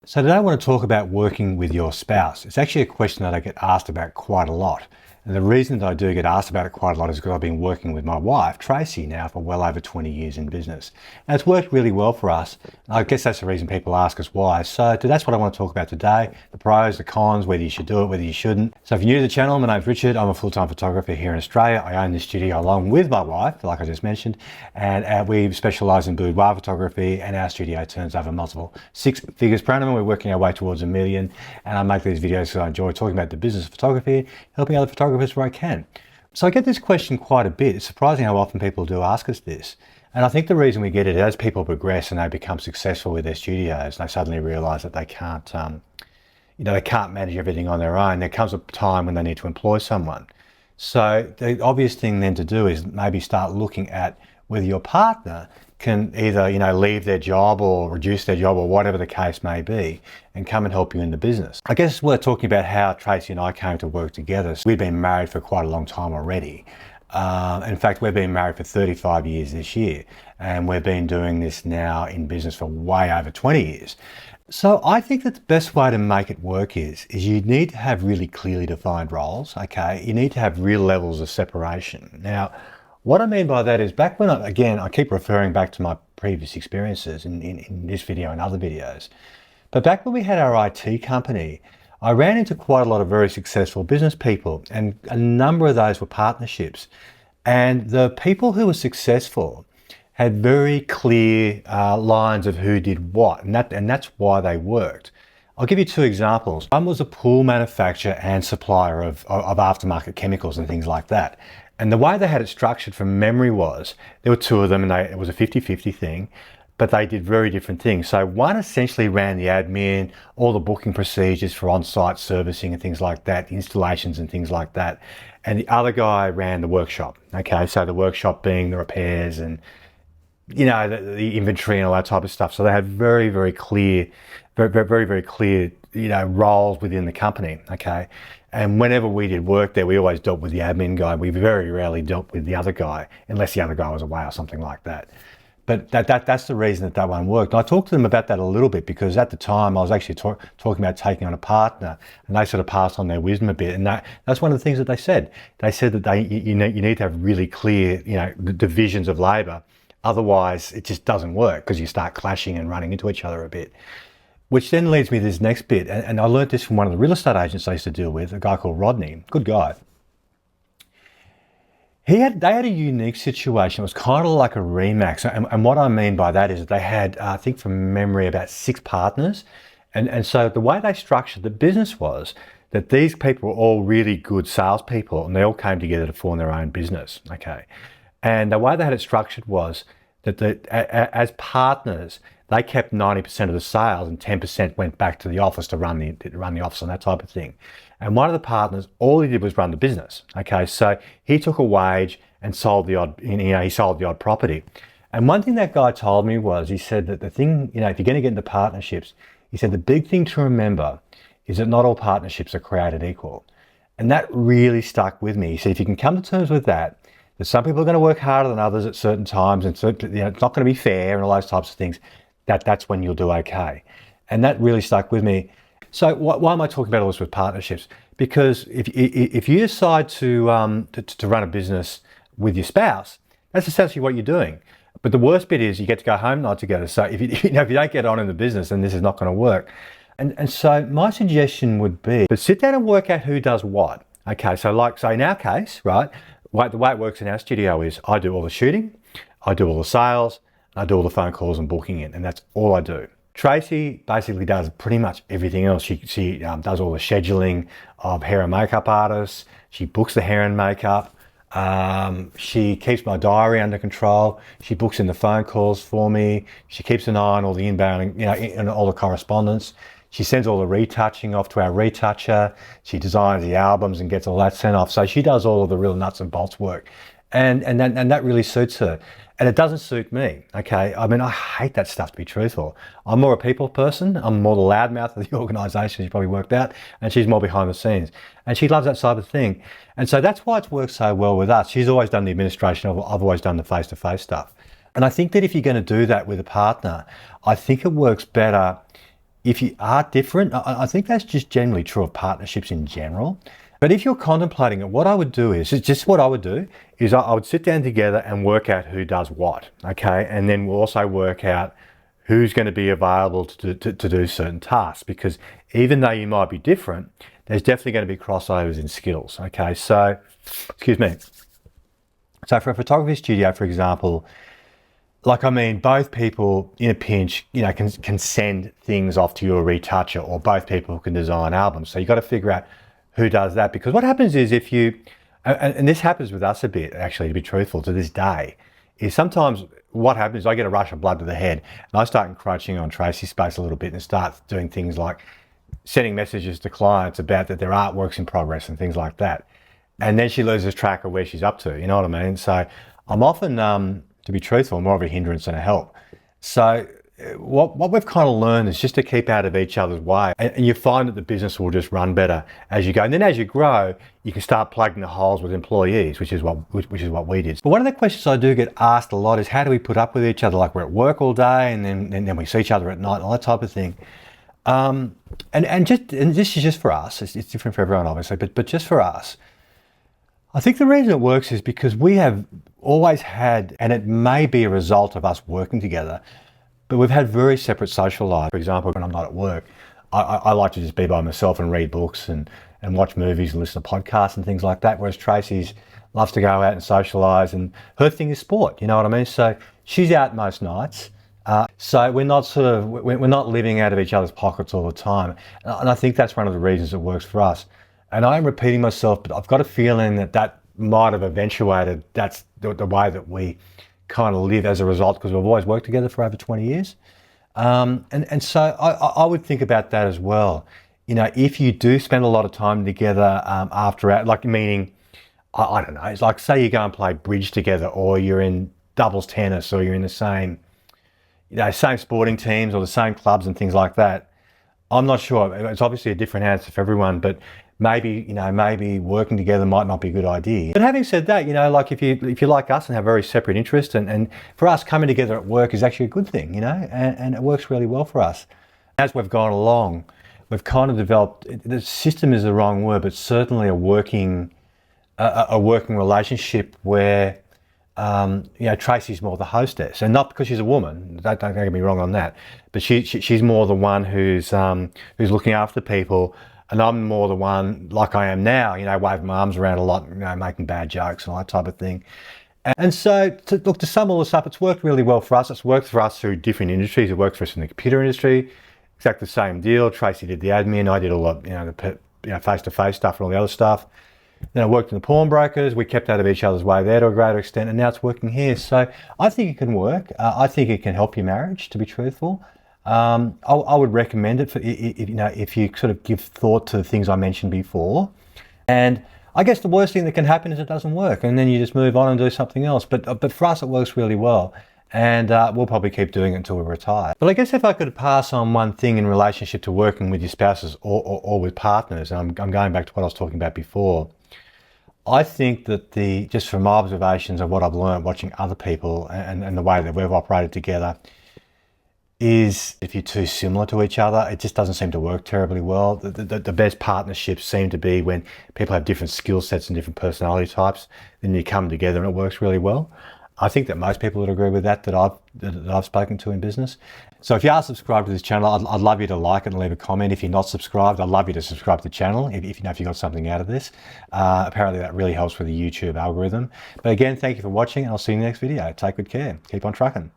So today I want to talk about working with your spouse. It's actually a question that I get asked about quite a lot. And the reason that I do get asked about it quite a lot is because I've been working with my wife, Tracy, now for well over 20 years in business. And it's worked really well for us. I guess that's the reason people ask us why. So that's what I want to talk about today. The pros, the cons, whether you should do it, whether you shouldn't. So if you're new to the channel, my name's Richard. I'm a full-time photographer here in Australia. I own this studio along with my wife, like I just mentioned. And we specialise in boudoir photography, and our studio turns over multiple six figures per annum. We're working our way towards $1 million. And I make these videos because I enjoy talking about the business of photography, helping other photographers where I can. So I get this question quite a bit. It's surprising how often people do ask us this. And I think the reason we get it is as people progress and they become successful with their studios, they suddenly realise that they can't, they can't manage everything on their own. There comes a time when they need to employ someone. So the obvious thing then to do is maybe start looking at whether your partner can either, leave their job or reduce their job or whatever the case may be and come and help you in the business. I guess it's worth talking about how Tracy and I came to work together. So we've been married for quite a long time already. In fact, we've been married for 35 years this year, and we've been doing this now in business for way over 20 years. So I think that the best way to make it work is you need to have really clearly defined roles, okay? You need to have real levels of separation. Now, what I mean by that is back when, I keep referring back to my previous experiences in this video and other videos, but back when we had our IT company, I ran into quite a lot of very successful business people, and a number of those were partnerships. And the people who were successful had very clear lines of who did what, and that's why they worked. I'll give you two examples. One was a pool manufacturer and supplier of aftermarket chemicals and things like that. And the way they had it structured from memory was, there were two of them and it was a 50-50 thing, but they did very different things. So one essentially ran the admin, all the booking procedures for on-site servicing and things like that, installations and things like that. And the other guy ran the workshop. Okay, so the workshop being the repairs and the inventory and all that type of stuff. So they had very, very clear, very clear, roles within the company. Okay. And whenever we did work there, we always dealt with the admin guy. We very rarely dealt with the other guy, unless the other guy was away or something like that. But that's the reason that one worked. And I talked to them about that a little bit because at the time I was actually talking about taking on a partner, and they sort of passed on their wisdom a bit. And that's one of the things that they said. They said that you need to have really clear, the divisions of labour. Otherwise, it just doesn't work because you start clashing and running into each other a bit. Which then leads me to this next bit. And I learned this from one of the real estate agents I used to deal with, a guy called Rodney, good guy. They had a unique situation. It was kind of like a Remax. And what I mean by that is that they had, I think from memory, about 6 partners. And so the way they structured the business was that these people were all really good salespeople, and they all came together to form their own business. Okay. And the way they had it structured was that as partners, they kept 90% of the sales and 10% went back to the office to run the office and that type of thing. And one of the partners, all he did was run the business. Okay, so he took a wage and sold the odd property. And one thing that guy told me was, he said that the thing, if you're going to get into partnerships, he said the big thing to remember is that not all partnerships are created equal. And that really stuck with me. He said if you can come to terms with that some people are going to work harder than others at certain times, and so it's not going to be fair and all those types of things, that's when you'll do okay. And that really stuck with me. So why am I talking about all this with partnerships? Because if you decide to run a business with your spouse, that's essentially what you're doing. But the worst bit is you get to go home night together. So if you don't get on in the business, then this is not going to work. And so my suggestion would be to sit down and work out who does what. Okay, so in our case, right, the way it works in our studio is I do all the shooting, I do all the sales, I do all the phone calls and booking in, and that's all I do. Tracy basically does pretty much everything else. She does all the scheduling of hair and makeup artists. She books the hair and makeup. She keeps my diary under control. She books in the phone calls for me. She keeps an eye on all the inbound, and all the correspondence. She sends all the retouching off to our retoucher. She designs the albums and gets all that sent off. So she does all of the real nuts and bolts work. And that really suits her. And it doesn't suit me, okay? I mean, I hate that stuff, to be truthful. I'm more a people person. I'm more the loudmouth of the organisation, you probably worked out, and she's more behind the scenes. And she loves that side of thing. And so that's why it's worked so well with us. She's always done the administration. I've always done the face-to-face stuff. And I think that if you're going to do that with a partner, I think it works better if you are different, I think that's just generally true of partnerships in general. But if you're contemplating it, what I would do is, I would sit down together and work out who does what, okay? And then we'll also work out who's going to be available to do certain tasks, because even though you might be different, there's definitely going to be crossovers in skills, okay? So, excuse me. So for a photography studio, for example, both people in a pinch, can send things off to you, a retoucher, or both people can design albums. So you've got to figure out who does that, because what happens is and this happens with us a bit, actually, to be truthful, to this day, is sometimes what happens is I get a rush of blood to the head and I start encroaching on Tracy's space a little bit and start doing things like sending messages to clients about that their artwork's in progress and things like that. And then she loses track of where she's up to, you know what I mean? So I'm often, to be truthful, more of a hindrance than a help. So what we've kind of learned is just to keep out of each other's way, and you find that the business will just run better as you go. And then as you grow, you can start plugging the holes with employees, which is what we did. But one of the questions I do get asked a lot is, how do we put up with each other? Like, we're at work all day and then we see each other at night, all that type of thing. And this is just for us. It's different for everyone, obviously, but just for us, I think the reason it works is because we have always had, and it may be a result of us working together, but we've had very separate social lives. For example, when I'm not at work, I like to just be by myself and read books and watch movies and listen to podcasts and things like that, whereas Tracy's loves to go out and socialise, and her thing is sport, you know what I mean? So she's out most nights. So we're not living out of each other's pockets all the time. And I think that's one of the reasons it works for us. And I am repeating myself, but I've got a feeling that might have eventuated, that's the way that we kind of live as a result, because we've always worked together for over 20 years. And so I would think about that as well. If you do spend a lot of time together after, like, meaning, I don't know, it's like, say you go and play bridge together, or you're in doubles tennis, or you're in the same sporting teams or the same clubs and things like that. I'm not sure. It's obviously a different answer for everyone, but maybe working together might not be a good idea. But having said that, like, if you like us and have very separate interests, and for us, coming together at work is actually a good thing, and it works really well for us. As we've gone along, we've kind of developed, the system is the wrong word, but certainly a working relationship where, Tracy's more the hostess, and not because she's a woman. Don't get me wrong on that, but she's more the one who's looking after people. And I'm more the one, like I am now, waving my arms around a lot, making bad jokes and all that type of thing. And so, to sum all this up, it's worked really well for us. It's worked for us through different industries. It worked for us in the computer industry, exactly the same deal. Tracy did the admin, I did all the face-to-face stuff and all the other stuff. Then I worked in the pawnbrokers. We kept out of each other's way there to a greater extent, and now it's working here. So I think it can work. I think it can help your marriage, to be truthful. I would recommend it if you sort of give thought to the things I mentioned before. And I guess the worst thing that can happen is it doesn't work, and then you just move on and do something else. But for us, it works really well, and we'll probably keep doing it until we retire. But I guess if I could pass on one thing in relationship to working with your spouses or with partners, and I'm going back to what I was talking about before, I think that just from my observations of what I've learned watching other people and the way that we've operated together, is if you're too similar to each other, it just doesn't seem to work terribly well. The best partnerships seem to be when people have different skill sets and different personality types, then you come together and it works really well. I think that most people would agree with that I've spoken to in business. So if you are subscribed to this channel, I'd love you to like it and leave a comment. If you're not subscribed, I'd love you to subscribe to the channel if you got something out of this. Apparently that really helps with the YouTube algorithm. But again, thank you for watching, and I'll see you in the next video. Take good care. Keep on trucking.